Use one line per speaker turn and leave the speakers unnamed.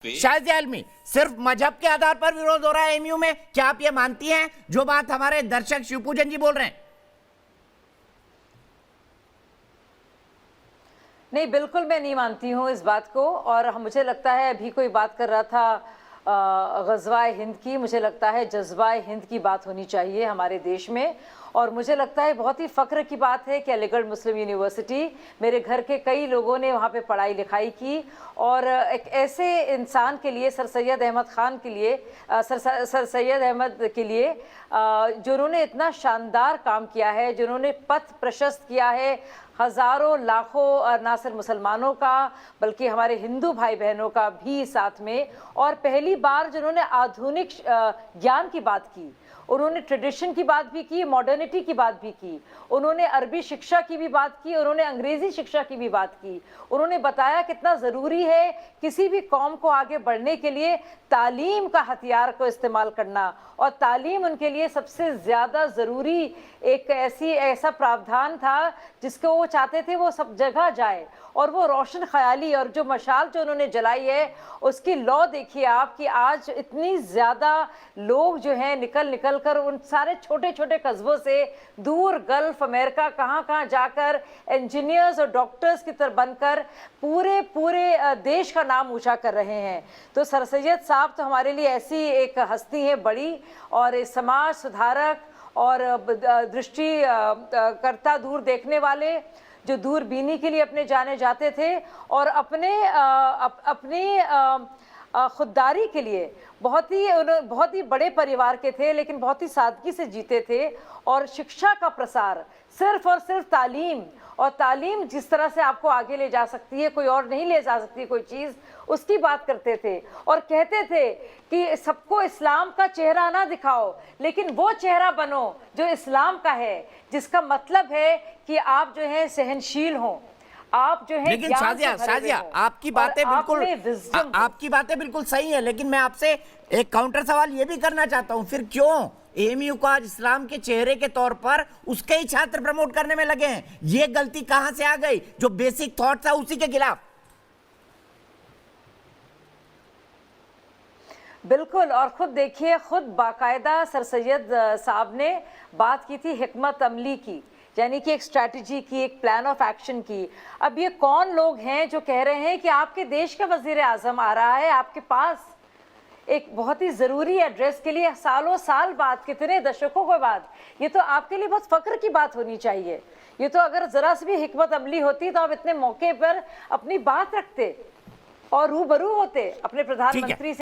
शायद आलमी सिर्फ मजहब के आधार पर विरोध हो रहा है एमयू में, क्या आप ये मानती हैं जो बात हमारे दर्शक शिवपूजन जी बोल रहे हैं?
नहीं, बिल्कुल मैं नहीं मानती हूँ इस बात को। और मुझे लगता है अभी कोई बात कर रहा था ग़ज़वा-ए हिंद की, मुझे लगता है जज़्बा-ए हिंद की बात होनी चाहिए हमारे देश में। और मुझे लगता है बहुत ही फ़ख्र की बात है कि अलीगढ़ मुस्लिम यूनिवर्सिटी, मेरे घर के कई लोगों ने वहाँ पे पढ़ाई लिखाई की, और एक ऐसे इंसान के लिए, सर सैयद अहमद ख़ान के लिए, सर सैयद अहमद के लिए, जिन्होंने इतना शानदार काम किया है, जिन्होंने पथ प्रशस्त किया है हज़ारों लाखों ना सिर्फ मुसलमानों का बल्कि हमारे हिंदू भाई बहनों का भी साथ में। और पहली बार जिन्होंने आधुनिक ज्ञान की बात की, उन्होंने ट्रेडिशन की बात भी की, मॉडर्निटी की बात भी की, उन्होंने अरबी शिक्षा की भी बात की, उन्होंने अंग्रेज़ी शिक्षा की भी बात की। उन्होंने बताया कितना ज़रूरी है किसी भी कौम को आगे बढ़ने के लिए तालीम का हथियार को इस्तेमाल करना, और तालीम उनके लिए सबसे ज़्यादा ज़रूरी एक ऐसा प्रावधान था जिसको वो चाहते थे वो सब जगह जाए। और वो रोशन ख्याली और जो मशाल जो उन्होंने जलाई है उसकी लौ देखिए आप, कि आज इतनी ज़्यादा लोग जो हैं निकल कर उन सारे छोटे छोटे कस्बों से दूर गल्फ़ अमेरिका कहाँ जाकर इंजीनियर्स और डॉक्टर्स की तरह बनकर पूरे देश का नाम ऊँचा कर रहे हैं। तो सर सैयद साहब तो हमारे लिए ऐसी एक हस्ती है बड़ी, और समाज सुधारक और दृष्टि करता दूर देखने वाले, जो दूरबीनी के लिए अपने जाने जाते थे, और अपनी खुददारी के लिए बहुत ही बड़े परिवार के थे, लेकिन बहुत ही सादगी से जीते थे। और शिक्षा का प्रसार सिर्फ और सिर्फ तालीम, और तालीम जिस तरह से आपको आगे ले जा सकती है, कोई और नहीं ले जा सकती कोई चीज़, उसकी बात करते थे। और कहते थे कि सबको इस्लाम का चेहरा ना दिखाओ, लेकिन वो चेहरा बनो जो इस्लाम का है, जिसका मतलब है कि आप जो है सहनशील हों, आप जो है।
लेकिन शाजिया आपकी बातें बिल्कुल सही है, लेकिन मैं आपसे एक काउंटर सवाल ये भी करना चाहता हूं, फिर क्यों एएमयू को आज इस्लाम के चेहरे के तौर पर उसके ही छात्र प्रमोट करने में लगे हैं? ये गलती कहां से आ गई? जो बेसिक थॉट था उसी के खिलाफ।
बिल्कुल, और खुद देखिए, खुद बाकायदा सर सैयद साहब ने बात की थी हिकमत अमली की, यानी कि एक स्ट्रैटेजी की, एक प्लान ऑफ एक्शन की। अब ये कौन लोग हैं जो कह रहे हैं कि आपके देश का वजीर आज़म आ रहा है आपके पास एक बहुत ही ज़रूरी एड्रेस के लिए, सालों साल बाद, कितने दशकों के बाद? ये तो आपके लिए बहुत फ़ख्र की बात होनी चाहिए। ये तो अगर ज़रा सी भी हिकमत अमली होती तो आप इतने मौके पर अपनी बात रखते और रूबरू होते अपने प्रधानमंत्री से।